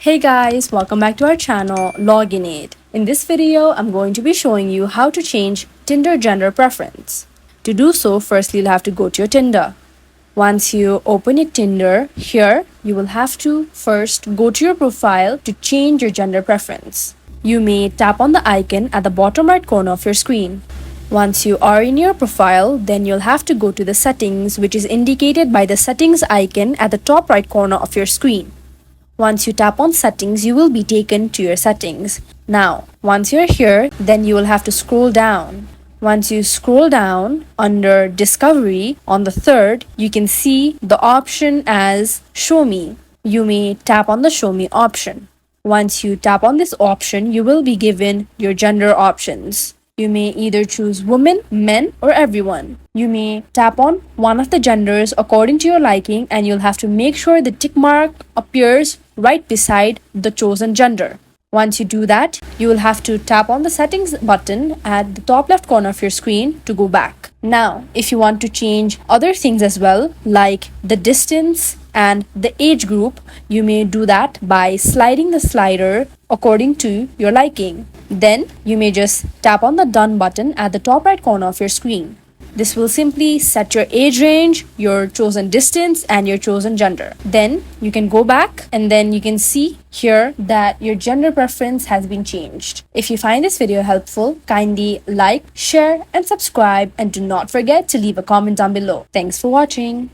Hey guys, welcome back to our channel Login Aid. In this video, I'm going to be showing you how to change Tinder gender preference. To do so, first you'll have to go to your Tinder. Once you open your Tinder, here you will have to first go to your profile to change your gender preference. You may tap on the icon at the bottom right corner of your screen. Once you are in your profile, then you'll have to go to the settings, which is indicated by the settings icon at the top right corner of your screen. Once you tap on settings, you will be taken to your settings. Now, once you're here, then you will have to scroll down. Once you scroll down under discovery on the third, you can see the option as show me. You may tap on the show me option. Once you tap on this option, you will be given your gender options. You may either choose women, men, or everyone. You may tap on one of the genders according to your liking, and you'll have to make sure the tick mark appears right beside the chosen gender. Once you do that, you will have to tap on the settings button at the top left corner of your screen to go back. Now, if you want to change other things as well, like the distance and the age group, you may do that by sliding the slider according to your liking. Then you may just tap on the done button at the top right corner of your screen. This will simply set your age range, your chosen distance, and your chosen gender. Then you can go back and then you can see here that your gender preference has been changed. If you find this video helpful, kindly like, share, and subscribe, and do not forget to leave a comment down below. Thanks for watching.